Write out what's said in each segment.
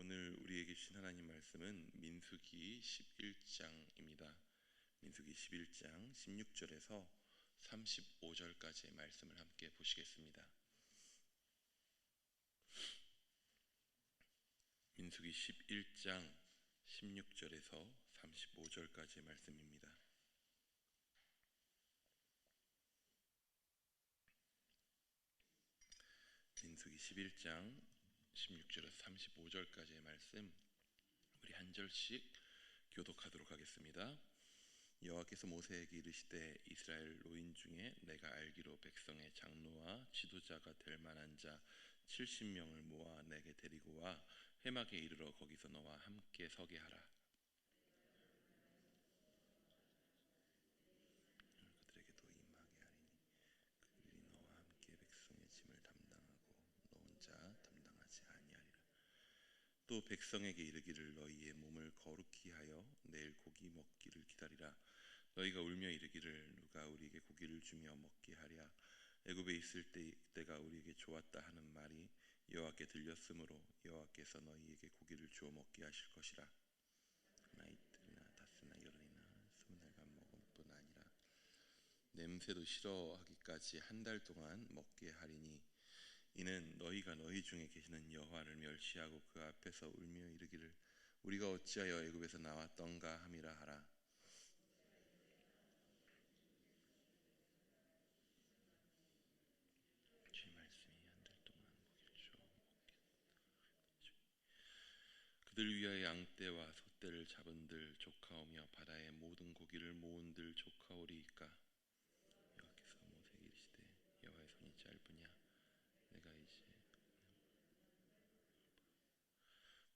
오늘 우리에게 주신 하나님 말씀은 민수기 11장입니다. 민수기 11장 16절에서 35절까지의 말씀을 함께 보시겠습니다. 민수기 11장 16절에서 35절까지의 말씀입니다. 민수기 11장 16절에서 35절까지의 말씀, 우리 한 절씩 교독하도록 하겠습니다. 여호와께서 모세에게 이르시되 이스라엘 노인 중에 내가 알기로 백성의 장로와 지도자가 될 만한 자 70명을 모아 내게 데리고 와 회막에 이르러 거기서 너와 함께 서게 하라. 그들에게도 임하게 하리니 그들이 너와 함께 백성의 짐을 담당하고 너 혼자 담당하지 아니하리라. 또 백성에게 이르기를 너희의 몸을 거룩히 하여 내일 고기 먹기를 기다리라. 너희가 울며 이르기를 누가 우리에게 고기를 주며 먹게 하랴. 애굽에 있을 때가 우리에게 좋았다 하는 말이 여호와께 들렸으므로 여호와께서 너희에게 고기를 주어 먹게 하실 것이라. 그러나 이틀이나 닷새나 열흘이나 20날간 먹을 뿐 아니라 냄새도 싫어하기까지 한 달 동안 먹게 하리니 이는 너희가 너희 중에 계시는 여호와를 멸시하고 그 앞에서 울며 이르기를 우리가 어찌하여 애굽에서 나왔던가 함이라 하라. 주의 말씀이 한 달 동안 먹일 주어 먹게. 그들 위하여 양떼와 소떼를 잡은들 조카오며 바다의 모든 고기를 모은들 조카오리이까. 여호와께서 모세에게 이르시되 여호와의 손이 짧으냐 내가 이제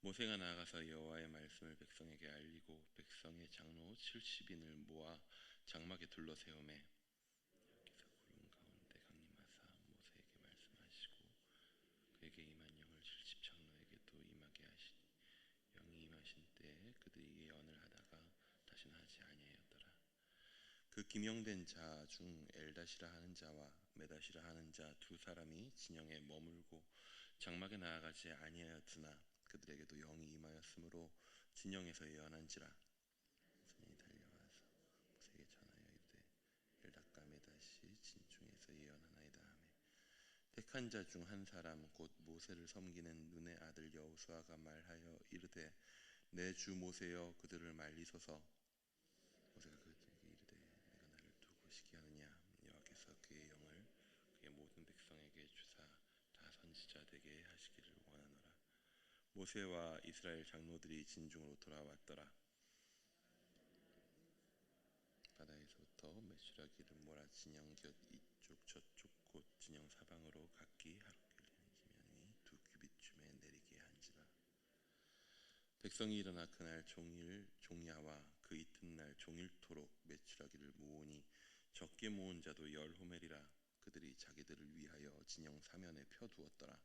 모세가 나아가서 여호와의 말씀을 백성에게 알리고 백성의 장로 70인을 모아 장막에 둘러 세우매 여호와께서 구름 가운데 강림하사 모세에게 말씀하시고 그에게 임한 영을 70장로에게도 임하게 하시니 영이 임하신 때에 그들이 예언을 하다가 다시는 하지 아니하였더라. 그 기명된 자 중 엘다시라 하는 자와 메다시라 하는 자 두 사람이 진영에 머물고 장막에 나아가지 아니하였으나 그들에게도 영이 임하였으므로 진영에서 예언한지라. 손이 달려와서 모세에게 전하여 이르되 엘다과 메다시 진중에서 예언하나이다 하며 택한 자 중 한 사람 곧 모세를 섬기는 눈의 아들 여호수아가 말하여 이르되 내 주 모세여 그들을 말리소서. 모세가 그들에게 이르되 내가 나를 두고 시기하느냐. 여호와께서 그의 영을 그의 모든 백성에게 주사 다 선지자 되게 하시기를 원하노라. 모세와 이스라엘 장로들이 진중으로 돌아왔더라. 바다에서부터 메추라기를 몰아 진영 곁 이쪽 저쪽 곧 진영 사방으로 각기 하루길을 기면이 2규빗쯤에 내리게 한지라. 백성이 일어나 그날 종일 종야와 그 이튿날 종일토록 메추라기를 모으니 적게 모은 자도 10호멜이라. 그들이 자기들을 위하여 진영 사면에 펴두었더라.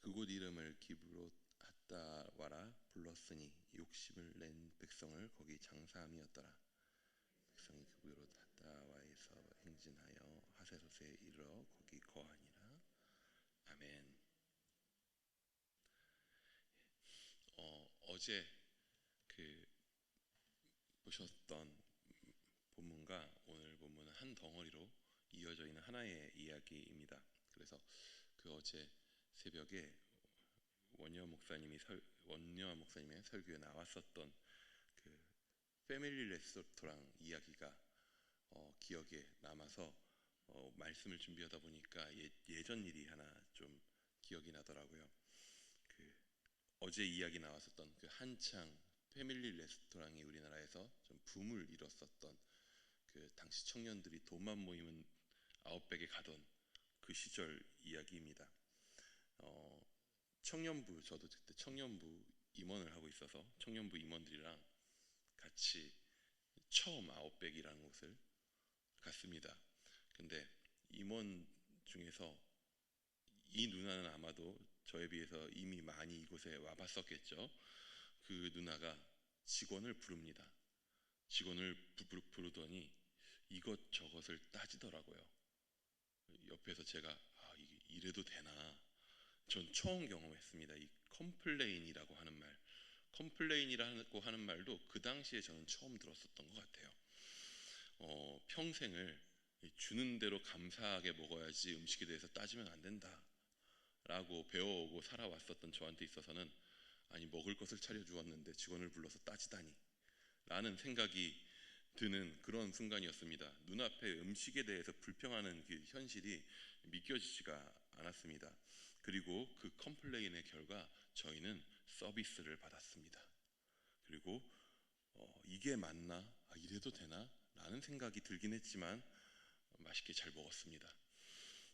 그곳 이름을 기브롯 핫다와라 불렀으니 욕심을 낸 백성을 거기 장사함이었더라. 백성이 기브롯 핫다와에서 행진하여 하세롯에 이르러 거기 거하니라. 아멘. 어제 보셨던 본문과 오늘 본문은 한 덩어리로 이어져 있는 하나의 이야기입니다. 그래서 어제 새벽에 원녀 목사님의 설교에 나왔었던 패밀리 레스토랑 이야기가 기억에 남아서 말씀을 준비하다 보니까 예전 일이 하나 좀 기억이 나더라고요. 어제 이야기 나왔었던 한창 패밀리 레스토랑이 우리나라에서 좀 붐을 이뤘었던 당시 청년들이 돈만 모이면 아웃백에 가던 그 시절 이야기입니다. 청년부, 저도 그때 청년부 임원을 하고 있어서 청년부 임원들이랑 같이 처음 아웃백이라는 곳을 갔습니다. 근데 임원 중에서 이 누나는 아마도 저에 비해서 이미 많이 이곳에 와봤었겠죠. 그 누나가 직원을 부릅니다. 직원을 부르더니 이것저것을 따지더라고요. 옆에서 제가 이게 이래도 되나? 전 처음 경험했습니다. 이 컴플레인이라고 하는 말, 컴플레인이라고 하는 말도 그 당시에 저는 처음 들었었던 것 같아요. 평생을 주는 대로 감사하게 먹어야지 음식에 대해서 따지면 안 된다라고 배워오고 살아왔었던 저한테 있어서는 아니 먹을 것을 차려주었는데 직원을 불러서 따지다니 라는 생각이 드는 그런 순간이었습니다. 눈앞에 음식에 대해서 불평하는 그 현실이 믿겨지지가 않았습니다. 그리고 그 컴플레인의 결과 저희는 서비스를 받았습니다. 그리고 이게 맞나? 이래도 되나? 라는 생각이 들긴 했지만 맛있게 잘 먹었습니다.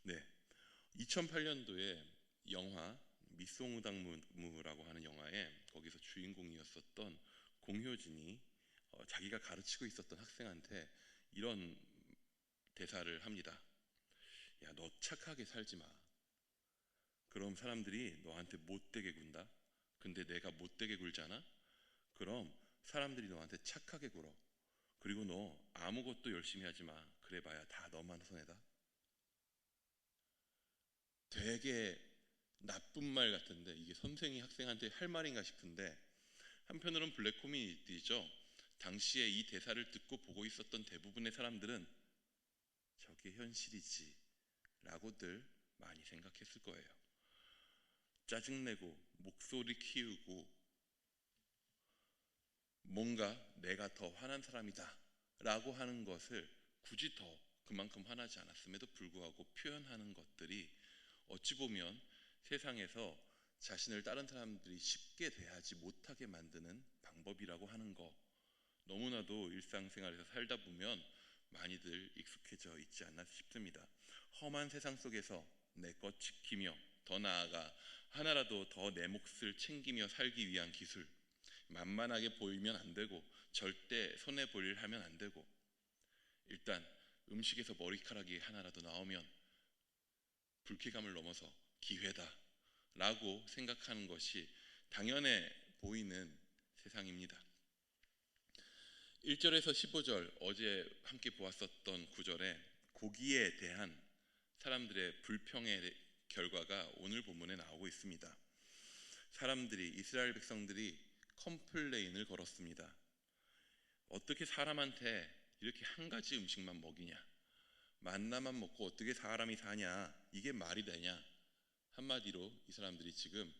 네, 2008년도에 영화 미송우당무라고 하는 영화에 거기서 주인공이었었던 공효진이 자기가 가르치고 있었던 학생한테 이런 대사를 합니다. 야, 너 착하게 살지 마. 그럼 사람들이 너한테 못되게 군다. 근데 내가 못되게 굴잖아? 그럼 사람들이 너한테 착하게 굴어. 그리고 너 아무것도 열심히 하지 마. 그래봐야 다 너만 손해다. 되게 나쁜 말 같은데 이게 선생이 학생한테 할 말인가 싶은데 한편으로는 블랙 코미디죠. 당시에 이 대사를 듣고 보고 있었던 대부분의 사람들은 저게 현실이지 라고들 많이 생각했을 거예요. 짜증내고 목소리 키우고 뭔가 내가 더 화난 사람이다 라고 하는 것을 굳이 더 그만큼 화나지 않았음에도 불구하고 표현하는 것들이 어찌 보면 세상에서 자신을 다른 사람들이 쉽게 대하지 못하게 만드는 방법이라고 하는 거, 너무나도 일상생활에서 살다 보면 많이들 익숙해져 있지 않나 싶습니다. 험한 세상 속에서 내 것 지키며 더 나아가 하나라도 더 내 몫을 챙기며 살기 위한 기술, 만만하게 보이면 안 되고 절대 손해볼 일 하면 안 되고, 일단 음식에서 머리카락이 하나라도 나오면 불쾌감을 넘어서 기회다 라고 생각하는 것이 당연해 보이는 세상입니다. 1절에서 15절, 어제 함께 보았었던 구절에 고기에 대한 사람들의 불평의 결과가 오늘 본문에 나오고 있습니다. 사람들이, 이스라엘 백성들이 컴플레인을 걸었습니다. 어떻게 사람한테 이렇게 한 가지 음식만 먹이냐, 만나만 먹고 어떻게 사람이 사냐, 이게 말이 되냐. 한마디로 이 사람들이 지금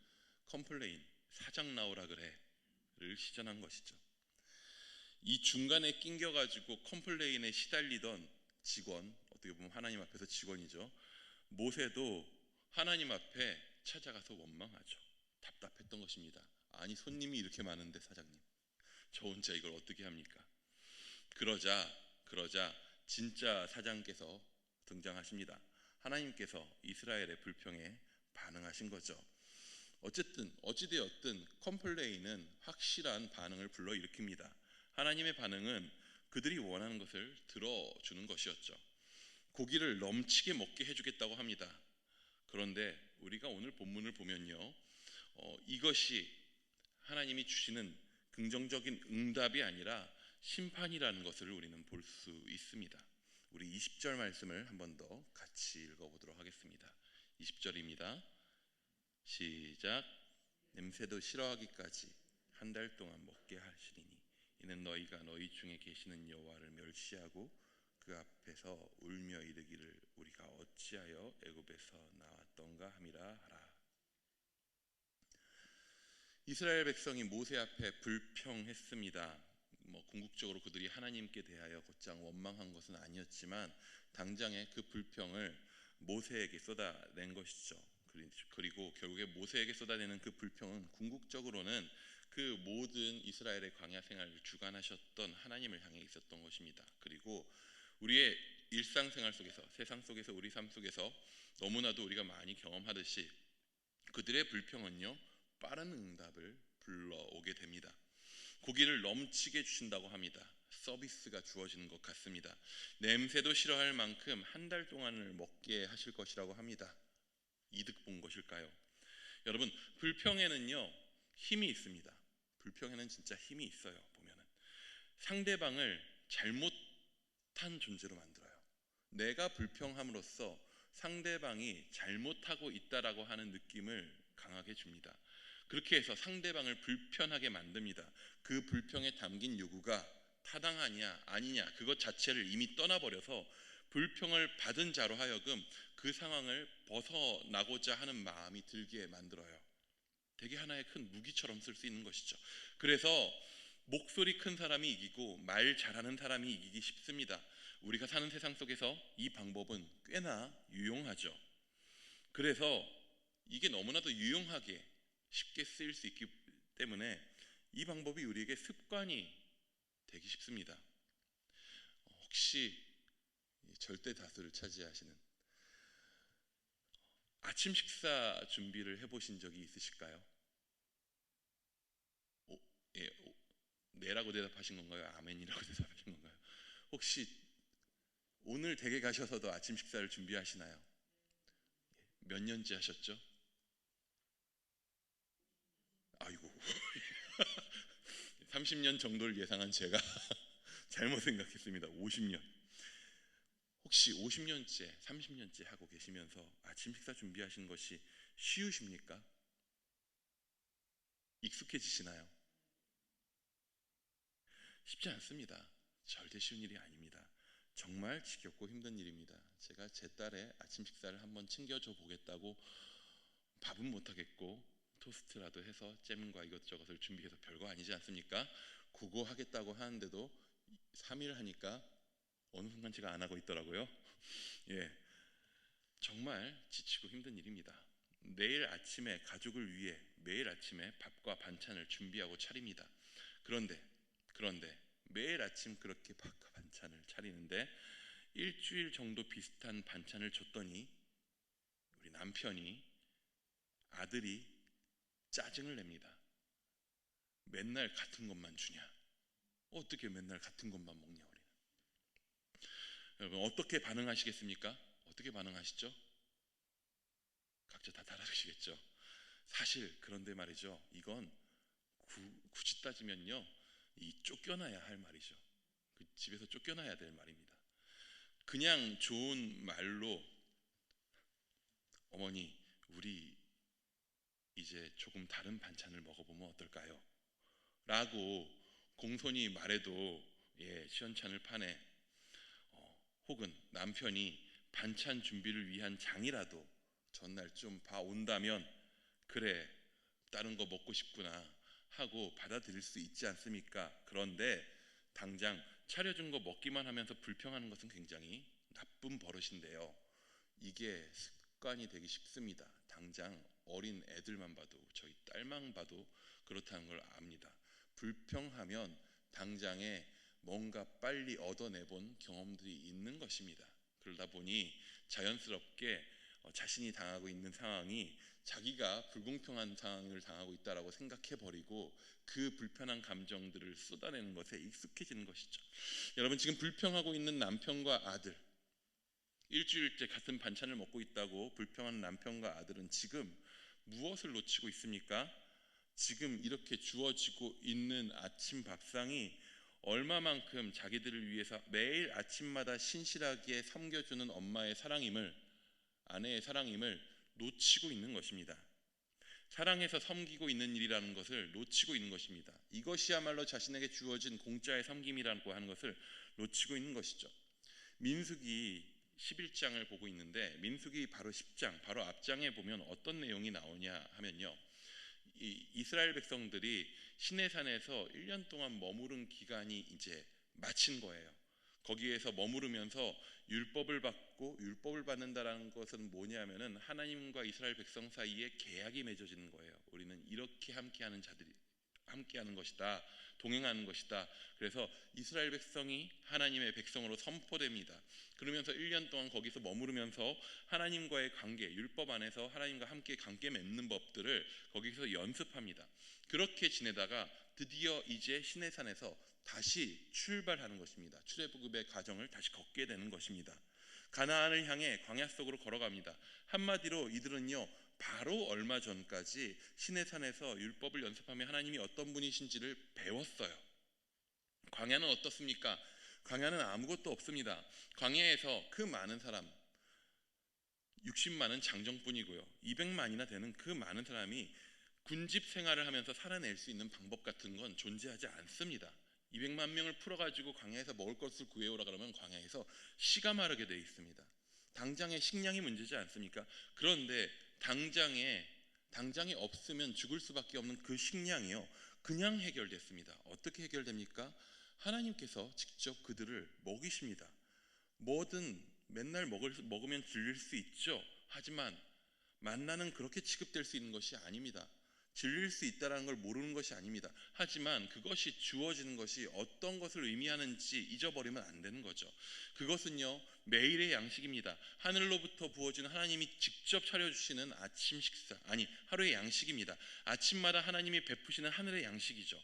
컴플레인, 사장 나오라 그래를 시전한 것이죠. 이 중간에 낑겨가지고 컴플레인에 시달리던 직원, 어떻게 보면 하나님 앞에서 직원이죠. 모세도 하나님 앞에 찾아가서 원망하죠. 답답했던 것입니다. 아니 손님이 이렇게 많은데 사장님, 저 혼자 이걸 어떻게 합니까? 그러자 진짜 사장께서 등장하십니다. 하나님께서 이스라엘의 불평에 반응하신 거죠. 어쨌든 어찌되었든 컴플레인은 확실한 반응을 불러일으킵니다. 하나님의 반응은 그들이 원하는 것을 들어주는 것이었죠. 고기를 넘치게 먹게 해주겠다고 합니다. 그런데 우리가 오늘 본문을 보면요, 이것이 하나님이 주시는 긍정적인 응답이 아니라 심판이라는 것을 우리는 볼 수 있습니다. 우리 20절 말씀을 한 번 더 같이 읽어보도록 하겠습니다. 20절입니다. 시작. 냄새도 싫어하기까지 한 달 동안 먹게 하시리니 이는 너희가 너희 중에 계시는 여호와를 멸시하고 그 앞에서 울며 이르기를 우리가 어찌하여 애굽에서 나왔던가 함이라 하라. 이스라엘 백성이 모세 앞에 불평했습니다. 궁극적으로 그들이 하나님께 대하여 곧장 원망한 것은 아니었지만 당장에 그 불평을 모세에게 쏟아낸 것이죠. 그리고 결국에 모세에게 쏟아내는 그 불평은 궁극적으로는 그 모든 이스라엘의 광야 생활을 주관하셨던 하나님을 향해 있었던 것입니다. 그리고 우리의 일상생활 속에서, 세상 속에서, 우리 삶 속에서 너무나도 우리가 많이 경험하듯이 그들의 불평은요, 빠른 응답을 불러오게 됩니다. 고기를 넘치게 주신다고 합니다. 서비스가 주어지는 것 같습니다. 냄새도 싫어할 만큼 한 달 동안을 먹게 하실 것이라고 합니다. 이득 본 것일까요? 여러분, 불평에는요 힘이 있습니다. 불평에는 진짜 힘이 있어요. 보면은 상대방을 잘못 탓한 존재로 만들어요. 내가 불평함으로써 상대방이 잘못하고 있다라고 하는 느낌을 강하게 줍니다. 그렇게 해서 상대방을 불편하게 만듭니다. 그 불평에 담긴 요구가 타당하냐 아니냐 그것 자체를 이미 떠나버려서 불평을 받은 자로 하여금 그 상황을 벗어나고자 하는 마음이 들게 만들어요. 되게 하나의 큰 무기처럼 쓸 수 있는 것이죠. 그래서 목소리 큰 사람이 이기고 말 잘하는 사람이 이기기 쉽습니다. 우리가 사는 세상 속에서 이 방법은 꽤나 유용하죠. 그래서 이게 너무나도 유용하게 쉽게 쓰일 수 있기 때문에 이 방법이 우리에게 습관이 되기 쉽습니다. 혹시 절대 다수를 차지하시는 아침 식사 준비를 해보신 적이 있으실까요? 예, 네라고 대답하신 건가요? 아멘이라고 대답하신 건가요? 혹시 오늘 댁에 가셔서도 아침 식사를 준비하시나요? 몇 년째 하셨죠? 아이고 30년 정도를 예상한 제가 잘못 생각했습니다. 50년. 혹시 50년째, 30년째 하고 계시면서 아침 식사 준비하시는 것이 쉬우십니까? 익숙해지시나요? 쉽지 않습니다. 절대 쉬운 일이 아닙니다. 정말 지겹고 힘든 일입니다. 제가 제 딸의 아침 식사를 한번 챙겨줘 보겠다고 밥은 못하겠고 토스트라도 해서 잼과 이것저것을 준비해서 별거 아니지 않습니까? 그거 하겠다고 하는데도 3일 하니까 어느 순간 제가 안 하고 있더라고요. 예, 정말 지치고 힘든 일입니다. 내일 아침에 가족을 위해 매일 아침에 밥과 반찬을 준비하고 차립니다. 그런데 매일 아침 그렇게 밥과 반찬을 차리는데 일주일 정도 비슷한 반찬을 줬더니 우리 남편이 아들이 짜증을 냅니다. 맨날 같은 것만 주냐? 어떻게 맨날 같은 것만 먹냐 우리는. 여러분 어떻게 반응하시겠습니까? 어떻게 반응하시죠? 각자 다 다르시겠죠. 사실 그런데 말이죠. 이건 굳이 따지면요. 이 쫓겨나야 할 말이죠. 그 집에서 쫓겨나야 될 말입니다. 그냥 좋은 말로 어머니 우리 이제 조금 다른 반찬을 먹어보면 어떨까요? 라고 공손히 말해도 시원찮을 판에 혹은 남편이 반찬 준비를 위한 장이라도 전날 좀 봐온다면 그래 다른 거 먹고 싶구나 하고 받아들일 수 있지 않습니까? 그런데 당장 차려준 거 먹기만 하면서 불평하는 것은 굉장히 나쁜 버릇인데요. 이게 습관이 되기 쉽습니다. 당장 어린 애들만 봐도 저희 딸만 봐도 그렇다는 걸 압니다. 불평하면 당장에 뭔가 빨리 얻어내본 경험들이 있는 것입니다. 그러다 보니 자연스럽게 자신이 당하고 있는 상황이 자기가 불공평한 상황을 당하고 있다라고 생각해버리고 그 불편한 감정들을 쏟아내는 것에 익숙해지는 것이죠. 여러분 지금 불평하고 있는 남편과 아들, 일주일째 같은 반찬을 먹고 있다고 불평하는 남편과 아들은 지금 무엇을 놓치고 있습니까? 지금 이렇게 주어지고 있는 아침 밥상이 얼마만큼 자기들을 위해서 매일 아침마다 신실하게 섬겨주는 엄마의 사랑임을, 아내의 사랑임을 놓치고 있는 것입니다. 사랑해서 섬기고 있는 일이라는 것을 놓치고 있는 것입니다. 이것이야말로 자신에게 주어진 공짜의 섬김이라고 하는 것을 놓치고 있는 것이죠. 민수기 11장을 보고 있는데 민수기 바로 10장 바로 앞장에 보면 어떤 내용이 나오냐 하면요, 이스라엘 백성들이 시내산에서 1년 동안 머무른 기간이 이제 마친 거예요. 거기에서 머무르면서 율법을 받고, 율법을 받는다라는 것은 뭐냐면은 하나님과 이스라엘 백성 사이에 계약이 맺어지는 거예요. 우리는 이렇게 함께하는 자들이 함께하는 것이다, 동행하는 것이다. 그래서 이스라엘 백성이 하나님의 백성으로 선포됩니다. 그러면서 1년 동안 거기서 머무르면서 하나님과의 관계, 율법 안에서 하나님과 함께 관계 맺는 법들을 거기서 연습합니다. 그렇게 지내다가 드디어 이제 시내산에서 다시 출발하는 것입니다. 출애굽의 과정을 다시 걷게 되는 것입니다. 가나안을 향해 광야 속으로 걸어갑니다. 한마디로 이들은요, 바로 얼마 전까지 시내산에서 율법을 연습하며 하나님이 어떤 분이신지를 배웠어요. 광야는 어떻습니까? 광야는 아무것도 없습니다. 광야에서 그 많은 사람 60만은 장정뿐이고요. 200만이나 되는 그 많은 사람이 군집 생활을 하면서 살아낼 수 있는 방법 같은 건 존재하지 않습니다. 200만 명을 풀어가지고 광야에서 먹을 것을 구해오라 그러면 광야에서 씨가 마르게 돼 있습니다. 당장에 식량이 문제지 않습니까? 그런데 당장에 없으면 죽을 수밖에 없는 그 식량이요, 그냥 해결됐습니다. 어떻게 해결됩니까? 하나님께서 직접 그들을 먹이십니다. 뭐든 맨날 먹으면 질릴 수 있죠. 하지만 만나는 그렇게 취급될 수 있는 것이 아닙니다. 질릴 수 있다는 걸 모르는 것이 아닙니다. 하지만 그것이 주어지는 것이 어떤 것을 의미하는지 잊어버리면 안 되는 거죠. 그것은요, 매일의 양식입니다. 하늘로부터 부어지는 하나님이 직접 차려주시는 아침 식사, 하루의 양식입니다. 아침마다 하나님이 베푸시는 하늘의 양식이죠.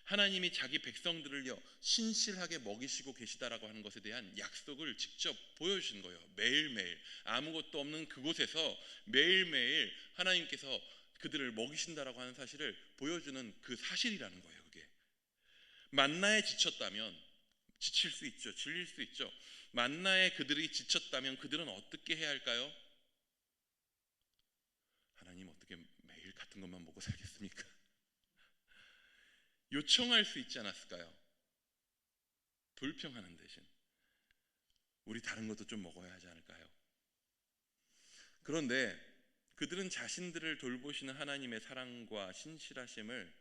하나님이 자기 백성들을요, 신실하게 먹이시고 계시다라고 하는 것에 대한 약속을 직접 보여주신 거예요. 매일매일 아무것도 없는 그곳에서 매일매일 하나님께서 그들을 먹이신다라고 하는 사실을 보여주는 그 사실이라는 거예요. 그게 만나에 지쳤다면 지칠 수 있죠. 질릴 수 있죠. 만나에 그들이 지쳤다면 그들은 어떻게 해야 할까요? 하나님, 어떻게 매일 같은 것만 먹고 살겠습니까? 요청할 수 있지 않았을까요? 불평하는 대신 우리 다른 것도 좀 먹어야 하지 않을까요? 그런데 그들은 자신들을 돌보시는 하나님의 사랑과 신실하심을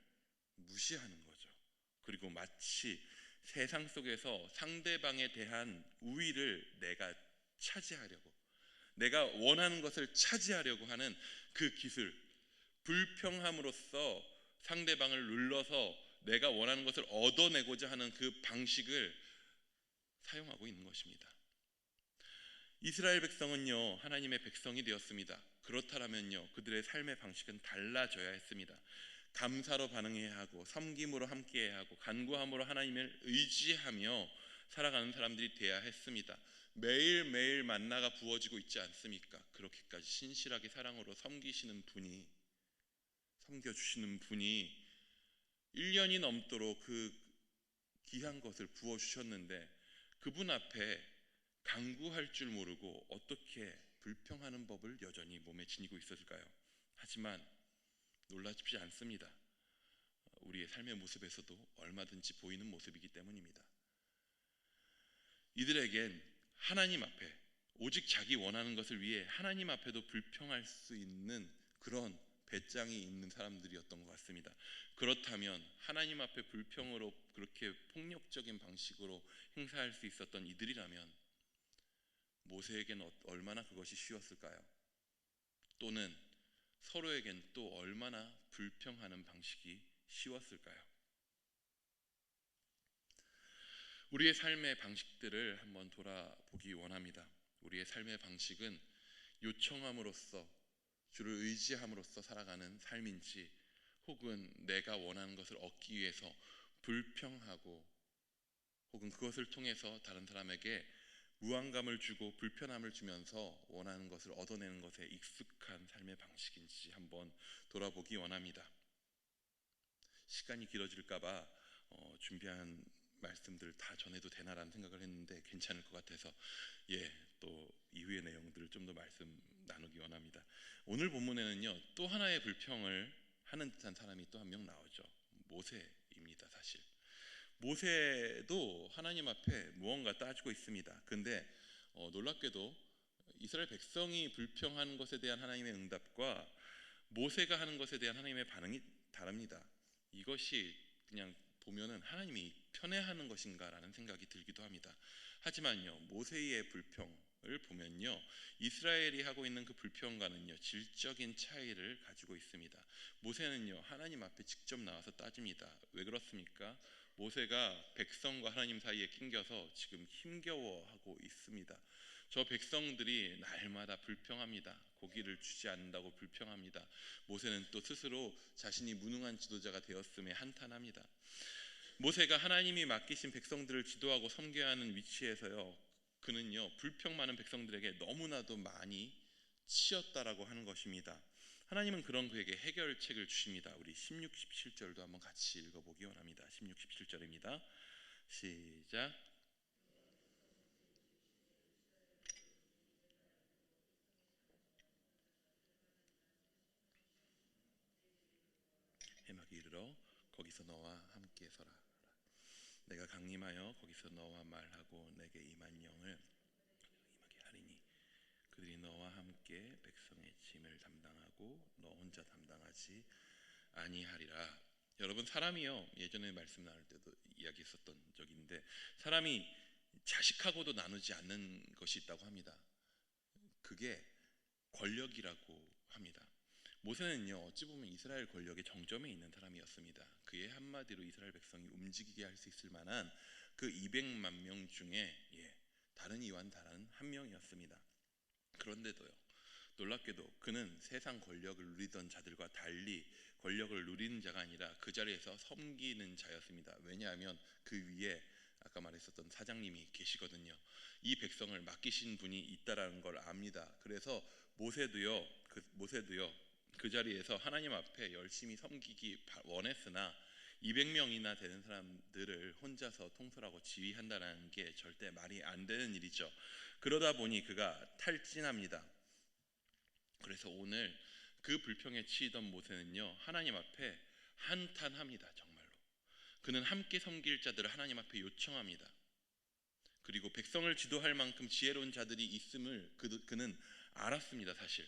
무시하는 거죠. 그리고 마치 세상 속에서 상대방에 대한 우위를 내가 원하는 것을 차지하려고 하는 그 기술, 불평함으로써 상대방을 눌러서 내가 원하는 것을 얻어내고자 하는 그 방식을 사용하고 있는 것입니다. 이스라엘 백성은요, 하나님의 백성이 되었습니다. 그렇다면요, 그들의 삶의 방식은 달라져야 했습니다. 감사로 반응해야 하고, 섬김으로 함께해야 하고, 간구함으로 하나님을 의지하며 살아가는 사람들이 되어야 했습니다. 매일매일 만나가 부어지고 있지 않습니까? 그렇게까지 신실하게 사랑으로 섬겨주시는 분이 1년이 넘도록 그 귀한 것을 부어주셨는데 그분 앞에 간구할 줄 모르고 어떻게 불평하는 법을 여전히 몸에 지니고 있었을까요? 하지만 놀라지 않습니다. 우리의 삶의 모습에서도 얼마든지 보이는 모습이기 때문입니다. 이들에겐 하나님 앞에 오직 자기 원하는 것을 위해 하나님 앞에도 불평할 수 있는 그런 배짱이 있는 사람들이었던 것 같습니다. 그렇다면 하나님 앞에 불평으로 그렇게 폭력적인 방식으로 행사할 수 있었던 이들이라면 모세에게는 얼마나 그것이 쉬웠을까요? 또는 서로에겐 또 얼마나 불평하는 방식이 쉬웠을까요? 우리의 삶의 방식들을 한번 돌아보기 원합니다. 우리의 삶의 방식은 요청함으로써, 주를 의지함으로써 살아가는 삶인지, 혹은 내가 원하는 것을 얻기 위해서 불평하고 혹은 그것을 통해서 다른 사람에게 무안감을 주고 불편함을 주면서 원하는 것을 얻어내는 것에 익숙한 삶의 방식인지 한번 돌아보기 원합니다. 시간이 길어질까봐 준비한 말씀들을 다 전해도 되나라는 생각을 했는데 괜찮을 것 같아서 또 이후의 내용들을 좀 더 말씀 나누기 원합니다. 오늘 본문에는요, 또 하나의 불평을 하는 듯한 사람이 또 한 명 나오죠. 모세입니다. 사실 모세도 하나님 앞에 무언가 따지고 있습니다. 근데 놀랍게도 이스라엘 백성이 불평하는 것에 대한 하나님의 응답과 모세가 하는 것에 대한 하나님의 반응이 다릅니다. 이것이 그냥 보면은 하나님이 편애하는 것인가라는 생각이 들기도 합니다. 하지만요, 모세의 불평을 보면요, 이스라엘이 하고 있는 그 불평과는요, 질적인 차이를 가지고 있습니다. 모세는요, 하나님 앞에 직접 나와서 따집니다. 왜 그렇습니까? 모세가 백성과 하나님 사이에 낑겨서 지금 힘겨워하고 있습니다. 저 백성들이 날마다 불평합니다. 고기를 주지 않는다고 불평합니다. 모세는 또 스스로 자신이 무능한 지도자가 되었음에 한탄합니다. 모세가 하나님이 맡기신 백성들을 지도하고 섬겨야 하는 위치에서요, 그는요, 불평 많은 백성들에게 너무나도 많이 치였다라고 하는 것입니다. 하나님은 그런 그에게 해결책을 주십니다. 우리 16, 17절도 한번 같이 읽어보기 원합니다. 16, 17절입니다. 시작. 거기서 너와 함께 서라. 내가 강림하여 거기서 너와 말하고 내게 임한 영을 임하게 하리니 그들이 너와 함께 백성의 짐을 담당하고 너 혼자 담당하지 아니하리라. 여러분, 사람이요, 예전에 말씀 나눌 때도 이야기했었던 적인데, 사람이 자식하고도 나누지 않는 것이 있다고 합니다. 그게 권력이라고 합니다. 모세는요, 어찌 보면 이스라엘 권력의 정점에 있는 사람이었습니다. 그의 한마디로 이스라엘 백성이 움직이게 할 수 있을 만한 그 200만 명 중에 다른 이와는 다른 한 명이었습니다. 그런데도요, 놀랍게도 그는 세상 권력을 누리던 자들과 달리 권력을 누리는 자가 아니라 그 자리에서 섬기는 자였습니다. 왜냐하면 그 위에 아까 말했었던 사장님이 계시거든요. 이 백성을 맡기신 분이 있다라는 걸 압니다. 그래서 모세도요 그 자리에서 하나님 앞에 열심히 섬기기 원했으나 200명이나 되는 사람들을 혼자서 통솔하고 지휘한다는 게 절대 말이 안 되는 일이죠. 그러다 보니 그가 탈진합니다. 그래서 오늘 그 불평에 치이던 모세는요, 하나님 앞에 한탄합니다. 정말로 그는 함께 섬길 자들을 하나님 앞에 요청합니다. 그리고 백성을 지도할 만큼 지혜로운 자들이 있음을 그는 알았습니다. 사실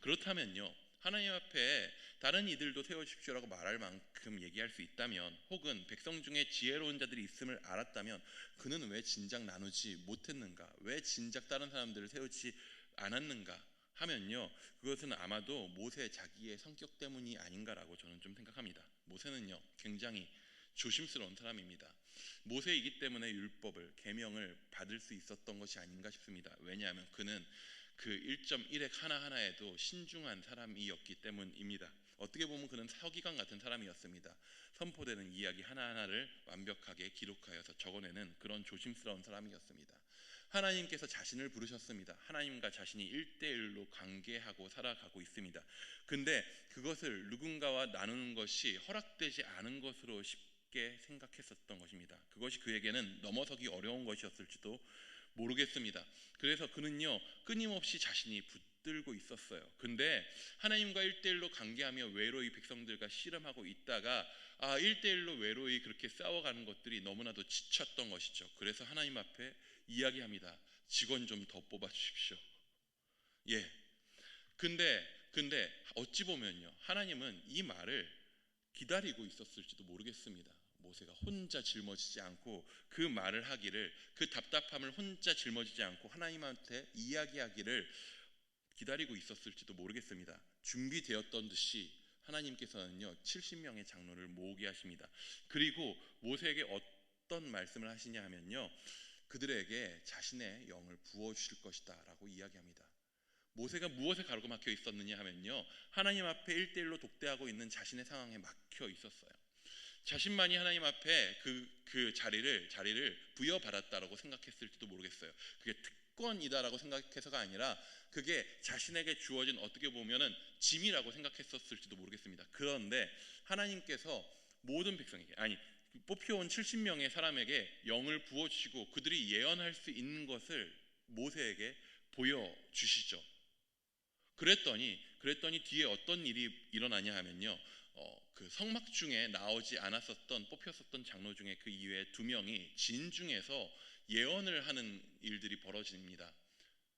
그렇다면요, 하나님 앞에 다른 이들도 세워주십시오라고 말할 만큼 얘기할 수 있다면, 혹은 백성 중에 지혜로운 자들이 있음을 알았다면 그는 왜 진작 나누지 못했는가, 왜 진작 다른 사람들을 세우지 않았는가 하면요, 그것은 아마도 모세 자기의 성격 때문이 아닌가라고 저는 좀 생각합니다. 모세는요, 굉장히 조심스러운 사람입니다. 모세이기 때문에 율법을, 계명을 받을 수 있었던 것이 아닌가 싶습니다. 왜냐하면 그는 그 1.1획 하나하나에도 신중한 사람이었기 때문입니다. 어떻게 보면 그는 서기관 같은 사람이었습니다. 선포되는 이야기 하나하나를 완벽하게 기록하여서 적어내는 그런 조심스러운 사람이었습니다. 하나님께서 자신을 부르셨습니다. 하나님과 자신이 1대1로 관계하고 살아가고 있습니다. 근데 그것을 누군가와 나누는 것이 허락되지 않은 것으로 쉽게 생각했었던 것입니다. 그것이 그에게는 넘어서기 어려운 것이었을지도 모르겠습니다. 그래서 그는요, 끊임없이 자신이 붙들고 있었어요. 근데 하나님과 1대1로 관계하며 외로이 백성들과 씨름하고 있다가 1대1로 외로이 그렇게 싸워가는 것들이 너무나도 지쳤던 것이죠. 그래서 하나님 앞에 이야기합니다. 직원 좀 더 뽑아 주십시오. 근데 어찌 보면요, 하나님은 이 말을 기다리고 있었을지도 모르겠습니다. 모세가 혼자 짊어지지 않고 그 말을 하기를, 그 답답함을 혼자 짊어지지 않고 하나님한테 이야기하기를 기다리고 있었을지도 모르겠습니다. 준비되었던 듯이 하나님께서는요, 70명의 장로를 모으게 하십니다. 그리고 모세에게 어떤 말씀을 하시냐 하면요, 그들에게 자신의 영을 부어주실 것이다 라고 이야기합니다. 모세가 무엇에 가로막혀 있었느냐 하면요, 하나님 앞에 1대1로 독대하고 있는 자신의 상황에 막혀 있었어요. 자신만이 하나님 앞에 그 자리를 부여받았다라고 생각했을지도 모르겠어요. 그게 특권이다라고 생각해서가 아니라 그게 자신에게 주어진, 어떻게 보면은 짐이라고 생각했었을지도 모르겠습니다. 그런데 하나님께서 모든 백성에게, 뽑혀온 70명의 사람에게 영을 부어주시고 그들이 예언할 수 있는 것을 모세에게 보여주시죠. 그랬더니 뒤에 어떤 일이 일어나냐 하면요, 그 성막 중에 나오지 않았었던, 뽑혔었던 장로 중에 그 이외에 2명이 진중에서 예언을 하는 일들이 벌어집니다.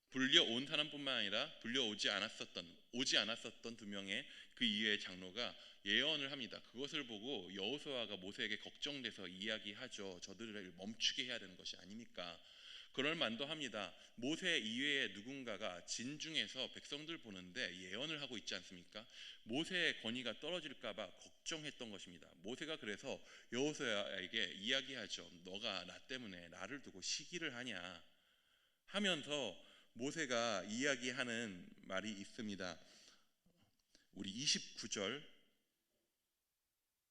불려온 사람뿐만 아니라 오지 않았었던 2명의 그 이외의 장로가 예언을 합니다. 그것을 보고 여호수아가 모세에게 걱정돼서 이야기하죠. 저들을 멈추게 해야 되는 것이 아닙니까? 그럴 만도 합니다. 모세 이외에 누군가가 진중에서 백성들 보는데 예언을 하고 있지 않습니까? 모세의 권위가 떨어질까 봐 걱정했던 것입니다. 모세가 그래서 여호수아에게 이야기하죠. 너가 나 때문에 나를 두고 시기를 하냐 하면서 모세가 이야기하는 말이 있습니다. 우리 29절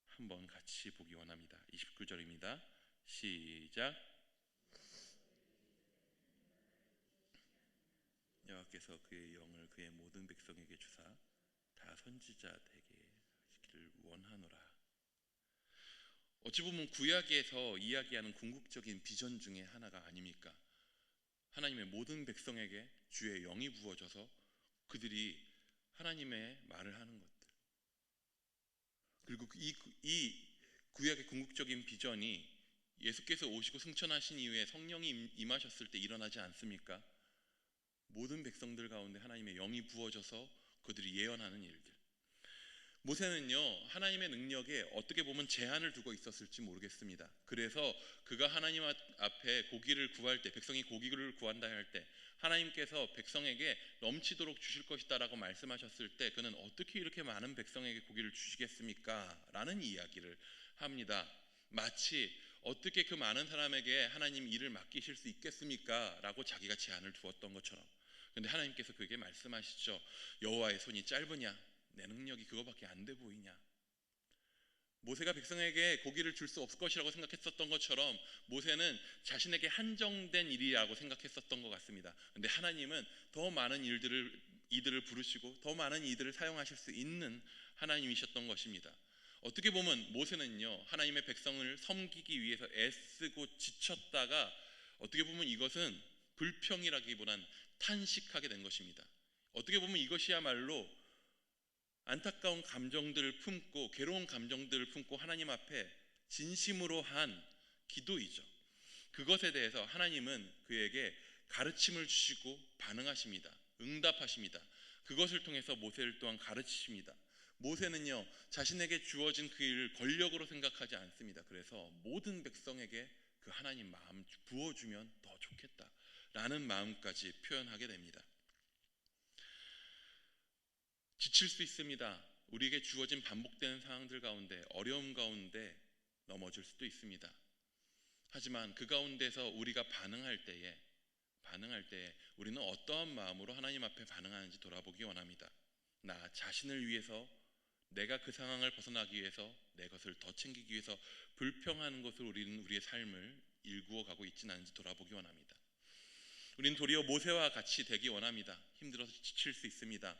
한번 같이 보기 원합니다. 29절입니다. 시작. 여호와께서 그의 영을 그의 모든 백성에게 주사 다 선지자 되게 하시기를 원하노라. 어찌 보면 구약에서 이야기하는 궁극적인 비전 중에 하나가 아닙니까? 하나님의 모든 백성에게 주의 영이 부어져서 그들이 하나님의 말을 하는 것들, 그리고 이 구약의 궁극적인 비전이 예수께서 오시고 승천하신 이후에 성령이 임하셨을 때 일어나지 않습니까? 모든 백성들 가운데 하나님의 영이 부어져서 그들이 예언하는 일들. 모세는요, 하나님의 능력에 어떻게 보면 제한을 두고 있었을지 모르겠습니다. 그래서 그가 하나님 앞에 고기를 구할 때, 백성이 고기를 구한다 할 때 하나님께서 백성에게 넘치도록 주실 것이다 라고 말씀하셨을 때 그는 어떻게 이렇게 많은 백성에게 고기를 주시겠습니까? 라는 이야기를 합니다. 마치 어떻게 그 많은 사람에게 하나님 일을 맡기실 수 있겠습니까? 라고 자기가 제한을 두었던 것처럼. 그런데 하나님께서 그에게 말씀하시죠. 여호와의 손이 짧으냐? 내 능력이 그거밖에 안 돼 보이냐? 모세가 백성에게 고기를 줄 수 없을 것이라고 생각했었던 것처럼 모세는 자신에게 한정된 일이라고 생각했었던 것 같습니다. 그런데 하나님은 더 많은 이들을 부르시고 더 많은 이들을 사용하실 수 있는 하나님이셨던 것입니다. 어떻게 보면 모세는요, 하나님의 백성을 섬기기 위해서 애쓰고 지쳤다가 어떻게 보면 이것은 불평이라기보단 탄식하게 된 것입니다. 어떻게 보면 이것이야말로 안타까운 감정들을 품고 괴로운 감정들을 품고 하나님 앞에 진심으로 한 기도이죠. 그것에 대해서 하나님은 그에게 가르침을 주시고 반응하십니다. 응답하십니다. 그것을 통해서 모세를 또한 가르치십니다. 모세는요, 자신에게 주어진 그 일을 권력으로 생각하지 않습니다. 그래서 모든 백성에게 그 하나님 마음 부어주면 더 좋겠다라는 마음까지 표현하게 됩니다. 지칠 수 있습니다. 우리에게 주어진 반복되는 상황들 가운데, 어려움 가운데 넘어질 수도 있습니다. 하지만 그 가운데서 우리가 반응할 때에 우리는 어떠한 마음으로 하나님 앞에 반응하는지 돌아보기 원합니다. 나 자신을 위해서, 내가 그 상황을 벗어나기 위해서, 내 것을 더 챙기기 위해서 불평하는 것으로 우리는 우리의 삶을 일구어 가고 있지는 않은지 돌아보기 원합니다. 우리는 도리어 모세와 같이 되기 원합니다. 힘들어서 지칠 수 있습니다.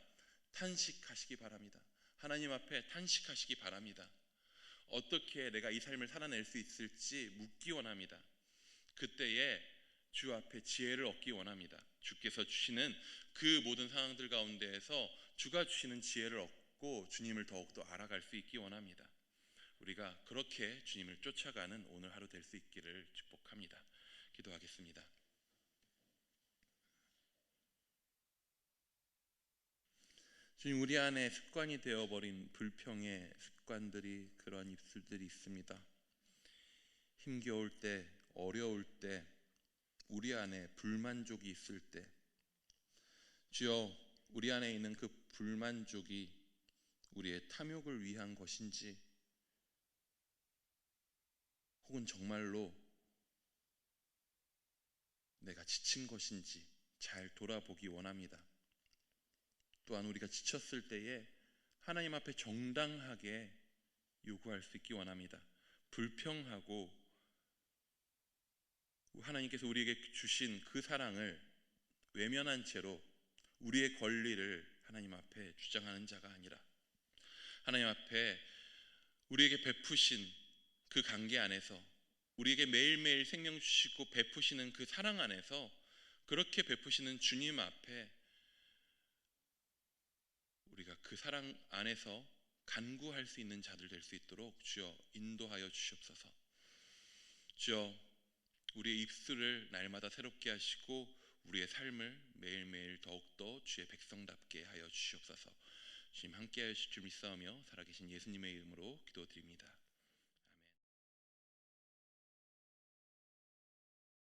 탄식하시기 바랍니다. 하나님 앞에 탄식하시기 바랍니다. 어떻게 내가 이 삶을 살아낼 수 있을지 묻기 원합니다. 그때에 주 앞에 지혜를 얻기 원합니다. 주께서 주시는 그 모든 상황들 가운데에서 주가 주시는 지혜를 얻고 주님을 더욱더 알아갈 수 있기 원합니다. 우리가 그렇게 주님을 쫓아가는 오늘 하루 될 수 있기를 축복합니다. 기도하겠습니다. 주님, 우리 안에 습관이 되어버린 불평의 습관들이, 그런 입술들이 있습니다. 힘겨울 때, 어려울 때, 우리 안에 불만족이 있을 때, 주여, 우리 안에 있는 그 불만족이 우리의 탐욕을 위한 것인지, 혹은 정말로 내가 지친 것인지 잘 돌아보기 원합니다. 또한 우리가 지쳤을 때에 하나님 앞에 정당하게 요구할 수 있기 원합니다. 불평하고 하나님께서 우리에게 주신 그 사랑을 외면한 채로 우리의 권리를 하나님 앞에 주장하는 자가 아니라 하나님 앞에 우리에게 베푸신 그 관계 안에서, 우리에게 매일매일 생명 주시고 베푸시는 그 사랑 안에서, 그렇게 베푸시는 주님 앞에 우리가 그 사랑 안에서 간구할 수 있는 자들 될 수 있도록 주여 인도하여 주시옵소서. 주여, 우리의 입술을 날마다 새롭게 하시고 우리의 삶을 매일매일 더욱더 주의 백성답게 하여 주시옵소서. 주님 함께하여 주실 줄 믿사오며 살아계신 예수님의 이름으로 기도드립니다.